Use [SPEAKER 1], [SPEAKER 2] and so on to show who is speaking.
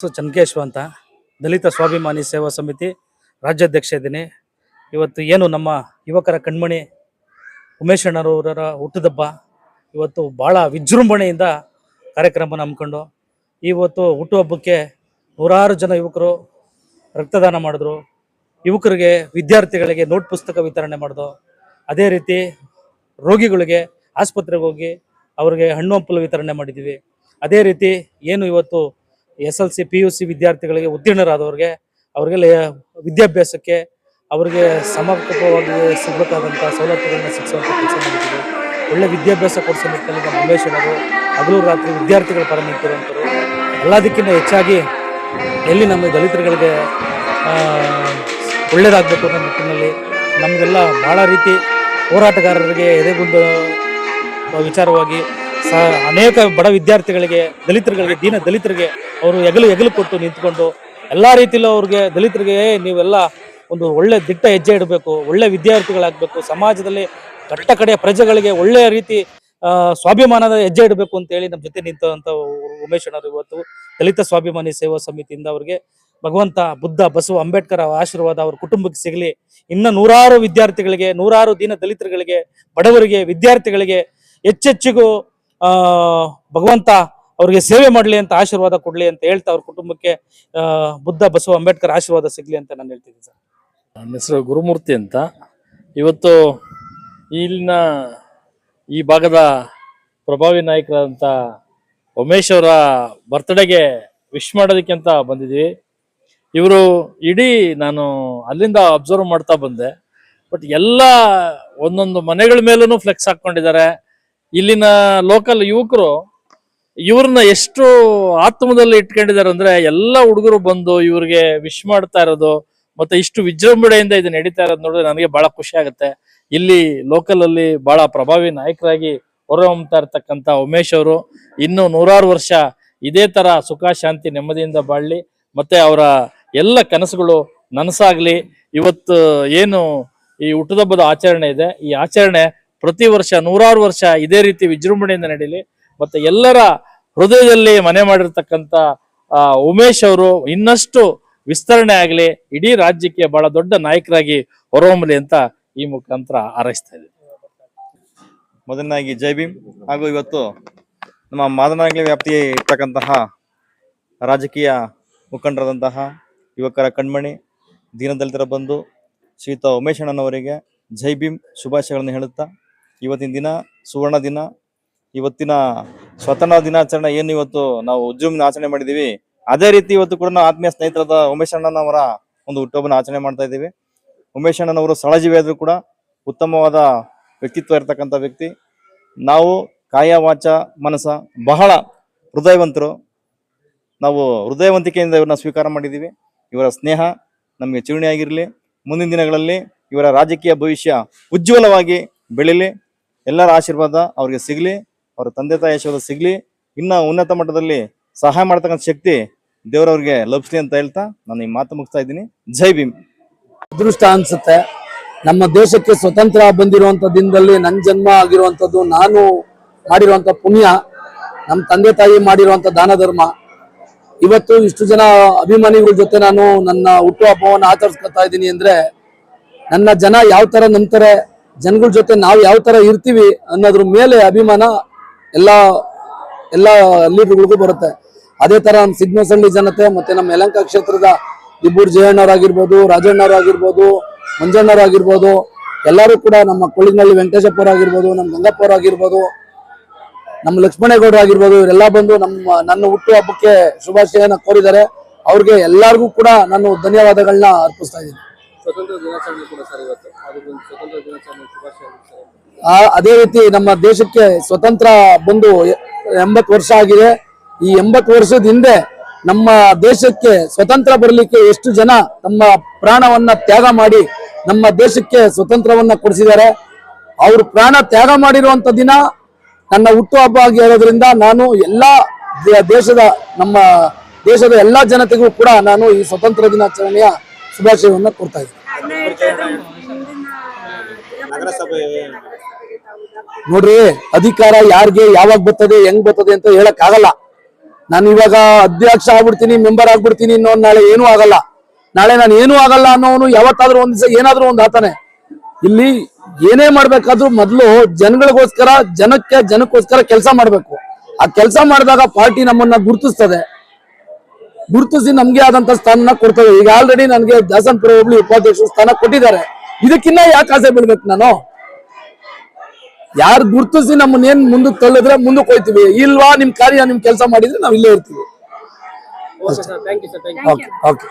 [SPEAKER 1] ಚನ್ಕೇಶ್ವ ಅಂತ ದಲಿತ ಸ್ವಾಭಿಮಾನಿ ಸೇವಾ ಸಮಿತಿ ರಾಜ್ಯಾಧ್ಯಕ್ಷ ಇದ್ದೀನಿ. ಇವತ್ತು ಏನು ನಮ್ಮ ಯುವಕರ ಕಣ್ಮಣಿ ಉಮೇಶ್ ಅಣ್ಣರವರ ಹುಟ್ಟುಹಬ್ಬ ಇವತ್ತು ಭಾಳ ವಿಜೃಂಭಣೆಯಿಂದ ಕಾರ್ಯಕ್ರಮನ ಹಮ್ಮಿಕೊಂಡು ಇವತ್ತು ಹುಟ್ಟುಹಬ್ಬಕ್ಕೆ ನೂರಾರು ಜನ ಯುವಕರು ರಕ್ತದಾನ ಮಾಡಿದ್ರು. ಯುವಕರಿಗೆ ವಿದ್ಯಾರ್ಥಿಗಳಿಗೆ ನೋಟ್ ಪುಸ್ತಕ ವಿತರಣೆ ಮಾಡಿದ್ರು. ಅದೇ ರೀತಿ ರೋಗಿಗಳಿಗೆ ಆಸ್ಪತ್ರೆಗೆ ಹೋಗಿ ಅವ್ರಿಗೆ ಹಣ್ಣು ಹಂಪಲು ವಿತರಣೆ ಮಾಡಿದ್ದೀವಿ. ಅದೇ ರೀತಿ ಏನು ಇವತ್ತು SLC PUC ವಿದ್ಯಾರ್ಥಿಗಳಿಗೆ ಉತ್ತೀರ್ಣರಾದವ್ರಿಗೆ ಅವ್ರಿಗೆ ವಿದ್ಯಾಭ್ಯಾಸಕ್ಕೆ ಅವರಿಗೆ ಸಮರ್ಪಕವಾಗಿ ಸಿಗಬೇಕಾದಂಥ ಸವಲತ್ತುಗಳನ್ನ ಸಿಗಿಸುವಂಥ ಕೆಲಸ ಮಾಡಿದ್ದೀವಿ. ಒಳ್ಳೆ ವಿದ್ಯಾಭ್ಯಾಸ ಕೊಡಿಸೋ ನಿಟ್ಟಿನಲ್ಲಿ ನಮ್ಮ ಉಮೇಶ್ ಅಣ್ಣರು ಹಗಲು ರಾತ್ರಿ ವಿದ್ಯಾರ್ಥಿಗಳ ಪರ ನಿಂತಿರುವಂಥವ್ರು. ಎಲ್ಲದಕ್ಕಿಂತ ಹೆಚ್ಚಾಗಿ ಎಲ್ಲಿ ನಮ್ಮ ದಲಿತರುಗಳಿಗೆ ಒಳ್ಳೆಯದಾಗಬೇಕು ಅನ್ನೋ ನಿಟ್ಟಿನಲ್ಲಿ ನಮಗೆಲ್ಲ ಭಾಳ ರೀತಿ ಹೋರಾಟಗಾರರಿಗೆ ಎದೆಗುಂದು ವಿಚಾರವಾಗಿ ಅನೇಕ ಬಡ ವಿದ್ಯಾರ್ಥಿಗಳಿಗೆ ದಲಿತರುಗಳಿಗೆ ದಲಿತರಿಗೆ ಅವರು ಹೆಗಲು ಕೊಟ್ಟು ನಿಂತ್ಕೊಂಡು ಎಲ್ಲ ರೀತಿಯಲ್ಲೂ ಅವ್ರಿಗೆ ದಲಿತರಿಗೆ ನೀವೆಲ್ಲ ಒಂದು ಒಳ್ಳೆ ದಿಟ್ಟ ಹೆಜ್ಜೆ ಇಡಬೇಕು, ಒಳ್ಳೆ ವಿದ್ಯಾರ್ಥಿಗಳಾಗಬೇಕು, ಸಮಾಜದಲ್ಲಿ ಕಟ್ಟ ಕಡೆಯ ಪ್ರಜೆಗಳಿಗೆ ಒಳ್ಳೆಯ ರೀತಿ ಸ್ವಾಭಿಮಾನದ ಹೆಜ್ಜೆ ಇಡಬೇಕು ಅಂತೇಳಿ ನಮ್ಮ ಜೊತೆ ನಿಂತಂಥ ಉಮೇಶ್ ಅಣ್ಣರು ಇವತ್ತು ದಲಿತ ಸ್ವಾಭಿಮಾನಿ ಸೇವಾ ಸಮಿತಿಯಿಂದ ಅವ್ರಿಗೆ ಭಗವಂತ ಬುದ್ಧ ಬಸವ ಅಂಬೇಡ್ಕರ್ ಆಶೀರ್ವಾದ ಅವ್ರ ಕುಟುಂಬಕ್ಕೆ ಸಿಗಲಿ. ಇನ್ನು ನೂರಾರು ವಿದ್ಯಾರ್ಥಿಗಳಿಗೆ, ನೂರಾರು ದೀನ ದಲಿತರುಗಳಿಗೆ, ಬಡವರಿಗೆ, ವಿದ್ಯಾರ್ಥಿಗಳಿಗೆ ಹೆಚ್ಚೆಚ್ಚಿಗೂ ಭಗವಂತ ಅವ್ರಿಗೆ ಸೇವೆ ಮಾಡಲಿ ಅಂತ ಆಶೀರ್ವಾದ ಕೊಡ್ಲಿ ಅಂತ ಹೇಳ್ತಾ ಅವ್ರ ಕುಟುಂಬಕ್ಕೆ ಬುದ್ಧ ಬಸವ ಅಂಬೇಡ್ಕರ್ ಆಶೀರ್ವಾದ ಸಿಗ್ಲಿ ಅಂತ ನಾನು ಹೇಳ್ತಿದ್ದೀನಿ ಸರ್.
[SPEAKER 2] ನನ್ನ ಹೆಸರು ಗುರುಮೂರ್ತಿ ಅಂತ. ಇವತ್ತು ಇಲ್ಲಿನ ಈ ಭಾಗದ ಪ್ರಭಾವಿ ನಾಯಕರಾದಂಥ ಉಮೇಶ್ ಅವರ ಬರ್ತ್ಡೇಗೆ ವಿಶ್ ಮಾಡೋದಕ್ಕೆ ಅಂತ ಬಂದಿದ್ದೀವಿ. ಇವರು ಇಡೀ ನಾನು ಅಲ್ಲಿಂದ ಅಬ್ಸರ್ವ್ ಮಾಡ್ತಾ ಬಂದೆ. ಬಟ್ ಎಲ್ಲ ಒಂದೊಂದು ಮನೆಗಳ ಮೇಲೂ ಫ್ಲೆಕ್ಸ್ ಹಾಕೊಂಡಿದ್ದಾರೆ. ಇಲ್ಲಿನ ಲೋಕಲ್ ಯುವಕರು ಇವ್ರನ್ನ ಎಷ್ಟು ಆತ್ಮದಲ್ಲಿ ಇಟ್ಕೊಂಡಿದ್ದಾರೆ ಅಂದ್ರೆ ಎಲ್ಲ ಹುಡುಗರು ಬಂದು ಇವ್ರಿಗೆ ವಿಶ್ ಮಾಡ್ತಾ ಇರೋದು ಮತ್ತೆ ಇಷ್ಟು ವಿಜೃಂಭಣೆಯಿಂದ ಇದು ನಡೀತಾ ಇರೋದು ನೋಡಿದ್ರೆ ನನಗೆ ಬಹಳ ಖುಷಿ ಆಗುತ್ತೆ. ಇಲ್ಲಿ ಲೋಕಲ್ ಅಲ್ಲಿ ಬಹಳ ಪ್ರಭಾವಿ ನಾಯಕರಾಗಿ ಹೊರಹೊಮ್ಮತಾ ಇರ್ತಕ್ಕಂಥ ಉಮೇಶ್ ಅವರು ಇನ್ನು ನೂರಾರು ವರ್ಷ ಇದೇ ತರ ಸುಖ ಶಾಂತಿ ನೆಮ್ಮದಿಯಿಂದ ಬಾಳ್ಲಿ, ಮತ್ತೆ ಅವರ ಎಲ್ಲ ಕನಸುಗಳು ನನಸಾಗ್ಲಿ. ಇವತ್ತು ಏನು ಈ ಹುಟ್ಟುಹಬ್ಬದ ಆಚರಣೆ ಇದೆ, ಈ ಆಚರಣೆ ಪ್ರತಿ ವರ್ಷ ನೂರಾರು ವರ್ಷ ಇದೇ ರೀತಿ ವಿಜೃಂಭಣೆಯಿಂದ ನಡೀಲಿ. ಮತ್ತೆ ಎಲ್ಲರ ಹೃದಯದಲ್ಲಿ ಮನೆ ಮಾಡಿರ್ತಕ್ಕಂಥ ಉಮೇಶ್ ಅವರು ಇನ್ನಷ್ಟು ವಿಸ್ತರಣೆ ಆಗಲಿ, ಇಡೀ ರಾಜ್ಯಕ್ಕೆ ಬಹಳ ದೊಡ್ಡ ನಾಯಕರಾಗಿ ಹೊರಹೊಮ್ಮಲಿ ಅಂತ ಈ ಮುಖಾಂತರ ಹಾರೈಸ್ತಾ ಇದ್ದೀವಿ.
[SPEAKER 3] ಮೊದಲನಾಗಿ ಜೈ ಭೀಮ್. ಹಾಗೂ ಇವತ್ತು ನಮ್ಮ ಮಾದನಾಗಲಿ ವ್ಯಾಪ್ತಿ ಇರ್ತಕ್ಕಂತಹ ರಾಜಕೀಯ ಮುಖಂಡರಾದಂತಹ ಯುವಕರ ಕಣ್ಮಣಿ ದೀನದಲಿತರ ಬಂಧು ಶ್ರೀಯುತ ಉಮೇಶ್ ಅಣ್ಣನವರಿಗೆ ಜೈ ಭೀಮ್ ಶುಭಾಶಯಗಳನ್ನು ಹೇಳುತ್ತಾ, ಇವತ್ತಿನ ದಿನ ಸುವರ್ಣ ದಿನ. ಇವತ್ತಿನ ಸ್ವತಂತ್ರ ದಿನಾಚರಣೆ ಏನು ಇವತ್ತು ನಾವು ಉದ್ಯಮ ಆಚರಣೆ ಮಾಡಿದ್ದೀವಿ, ಅದೇ ರೀತಿ ಇವತ್ತು ಕೂಡ ನಾವು ಆತ್ಮೀಯ ಸ್ನೇಹಿತರಾದ ಉಮೇಶ್ ಅಣ್ಣನವರ ಒಂದು ಹುಟ್ಟುಹಬ್ಬನ ಆಚರಣೆ ಮಾಡ್ತಾ ಇದ್ದೀವಿ. ಉಮೇಶ್ ಅಣ್ಣನವರು ಸಳಜೀವಿ ಆದರೂ ಕೂಡ ಉತ್ತಮವಾದ ವ್ಯಕ್ತಿತ್ವ ಇರ್ತಕ್ಕಂಥ ವ್ಯಕ್ತಿ. ನಾವು ಕಾಯ ವಾಚ ಮನಸ ಬಹಳ ಹೃದಯವಂತರು. ನಾವು ಹೃದಯವಂತಿಕೆಯಿಂದ ಇವ್ರನ್ನ ಸ್ವೀಕಾರ ಮಾಡಿದ್ದೀವಿ. ಇವರ ಸ್ನೇಹ ನಮಗೆ ಚಿರುಣಿಯಾಗಿರಲಿ. ಮುಂದಿನ ದಿನಗಳಲ್ಲಿ ಇವರ ರಾಜಕೀಯ ಭವಿಷ್ಯ ಉಜ್ವಲವಾಗಿ ಬೆಳೀಲಿ. ಎಲ್ಲರ ಆಶೀರ್ವಾದ ಅವ್ರಿಗೆ ಸಿಗಲಿ, ಅವರ ತಂದೆ ತಾಯಿ ಆಶೀರ್ವಾದ ಸಿಗಲಿ. ಇನ್ನು ಉನ್ನತ ಮಟ್ಟದಲ್ಲಿ ಸಹಾಯ ಮಾಡ್ತಕ್ಕಂಥ ಶಕ್ತಿ ದೇವರವ್ರಿಗೆ ಲಭಿಸ್ಲಿ ಅಂತ ಹೇಳ್ತಾ ನಾನು ಈ ಮಾತು ಮುಗಿಸ್ತಾ ಇದ್ದೀನಿ. ಜೈ ಭೀಮ್.
[SPEAKER 4] ಅದೃಷ್ಟ ಅನ್ಸುತ್ತೆ, ನಮ್ಮ ದೇಶಕ್ಕೆ ಸ್ವತಂತ್ರ ಬಂದಿರುವಂತ ದಿನದಲ್ಲಿ ನನ್ನ ಜನ್ಮ ಆಗಿರುವಂತದ್ದು, ನಾನು ಮಾಡಿರುವಂತ ಪುಣ್ಯ, ನಮ್ಮ ತಂದೆ ತಾಯಿ ಮಾಡಿರುವಂತ ದಾನ ಧರ್ಮ. ಇವತ್ತು ಇಷ್ಟು ಜನ ಅಭಿಮಾನಿಗಳ ಜೊತೆ ನಾನು ನನ್ನ ಹುಟ್ಟುಹಬ್ಬವನ್ನು ಆಚರಿಸ್ಕೊತಾ ಇದ್ದೀನಿ ಅಂದ್ರೆ ನನ್ನ ಜನ ಯಾವ ತರ ನಂಬ್ತಾರೆ, ಜನಗಳ ಜೊತೆ ನಾವು ಯಾವ ತರ ಇರ್ತೀವಿ ಅನ್ನೋದ್ರ ಮೇಲೆ ಅಭಿಮಾನ ಎಲ್ಲ ಲೀಡರ್ಗಳಿಗೂ ಬರುತ್ತೆ. ಅದೇ ತರ ನಮ್ಮ ಸಿಗ್ನಸಳ್ಳಿ ಜನತೆ ಮತ್ತೆ ನಮ್ಮ ಯಲಹಂಕ ಕ್ಷೇತ್ರದ ದಿಬ್ಬೂರ್ ಜಯಣ್ಣವರಾಗಿರ್ಬೋದು, ರಾಜಣ್ಣವರಾಗಿರ್ಬೋದು, ಮಂಜಣ್ಣವರಾಗಿರ್ಬೋದು, ಎಲ್ಲರೂ ಕೂಡ ನಮ್ಮ ಕೊಳ್ಳಿನಹಳ್ಳಿ ವೆಂಕಟೇಶಪ್ಪ ಆಗಿರ್ಬೋದು, ನಮ್ಮ ಗಂಗಪ್ಪ ಆಗಿರ್ಬೋದು, ನಮ್ಮ ಲಕ್ಷ್ಮಣೇಗೌಡರು ಆಗಿರ್ಬೋದು, ಇವರೆಲ್ಲ ಬಂದು ನನ್ನ ಹುಟ್ಟು ಹಬ್ಬಕ್ಕೆ ಶುಭಾಶಯನ ಕೋರಿದ್ದಾರೆ. ಅವ್ರಿಗೆ ಎಲ್ಲರಿಗೂ ಕೂಡ ನಾನು ಧನ್ಯವಾದಗಳನ್ನ ಅರ್ಪಿಸ್ತಾ ಇದ್ದೀನಿ. ಅದೇ ರೀತಿ ನಮ್ಮ ದೇಶಕ್ಕೆ ಸ್ವತಂತ್ರ ಬಂದು 80 ವರ್ಷ ಆಗಿದೆ. ಈ 80 ವರ್ಷದ ಹಿಂದೆ ನಮ್ಮ ದೇಶಕ್ಕೆ ಸ್ವತಂತ್ರ ಬರಲಿಕ್ಕೆ ಎಷ್ಟು ಜನ ತಮ್ಮ ಪ್ರಾಣವನ್ನ ತ್ಯಾಗ ಮಾಡಿ ನಮ್ಮ ದೇಶಕ್ಕೆ ಸ್ವತಂತ್ರವನ್ನ ಕೊಡಿಸಿದ್ದಾರೆ. ಅವರು ಪ್ರಾಣ ತ್ಯಾಗ ಮಾಡಿರುವಂತ ದಿನ ನನ್ನ ಹುಟ್ಟುಹಬ್ಬ ಆಗಿ ಹೇಳೋದ್ರಿಂದ ನಾನು ನಮ್ಮ ದೇಶದ ಎಲ್ಲಾ ಜನತೆಗೂ ಕೂಡ ನಾನು ಈ ಸ್ವತಂತ್ರ ದಿನಾಚರಣೆಯ ಶುಭಾಶಯವನ್ನ ಕೊಡ್ತಾ ಇದ್ದೀನಿ. ನೋಡ್ರಿ, ಅಧಿಕಾರ ಯಾರಿಗೆ ಯಾವಾಗ ಬರ್ತದೆ ಹೆಂಗ್ ಬರ್ತದೆ ಅಂತ ಹೇಳಕ್ ಆಗಲ್ಲ. ನಾನು ಇವಾಗ ಅಧ್ಯಕ್ಷ ಆಗ್ಬಿಡ್ತೀನಿ, ಮೆಂಬರ್ ಆಗ್ಬಿಡ್ತೀನಿ ಅನ್ನೋ ನಾಳೆ ಏನೂ ಆಗಲ್ಲ. ನಾಳೆ ನಾನು ಏನೂ ಆಗಲ್ಲ ಅನ್ನೋನು ಯಾವತ್ತಾದ್ರೂ ಒಂದ್ ದಿವಸ ಏನಾದ್ರೂ ಒಂದು ಆತಾನೆ. ಇಲ್ಲಿ ಏನೇ ಮಾಡ್ಬೇಕಾದ್ರೂ ಮೊದಲು ಜನಗಳಿಗೋಸ್ಕರ, ಜನಕ್ಕೋಸ್ಕರ ಕೆಲಸ ಮಾಡ್ಬೇಕು. ಆ ಕೆಲಸ ಮಾಡಿದಾಗ ಪಾರ್ಟಿ ನಮ್ಮನ್ನ ಗುರುತಿಸಿ ನಮ್ಗೆ ಆದಂತ ಸ್ಥಾನ ಕೊಡ್ತೇವೆ. ಈಗ ಆಲ್ರೆಡಿ ನನಗೆ ದಾಸನಪುರ ಹೋಬಳಿ ಉಪಾಧ್ಯಕ್ಷ ಸ್ಥಾನ ಕೊಟ್ಟಿದ್ದಾರೆ. ಇದಕ್ಕಿನ್ನ ಯಾಕೆ ಆಸೆ ಬೀಳ್ಬೇಕು ನಾನು? ಯಾರು ಗುರುತಿಸಿ ನಮ್ಮನ್ನೇನ್ ಮುಂದಕ್ಕೆ ತಳ್ಳಿದ್ರೆ ಮುಂದಕ್ಕೆ ಹೋಯ್ತೀವಿ, ಇಲ್ವಾ ನಿಮ್ ಕಾರ್ಯ ನಿಮ್ ಕೆಲಸ ಮಾಡಿದ್ರೆ ನಾವ್ ಇಲ್ಲೇ ಇರ್ತೀವಿ. Okay okay.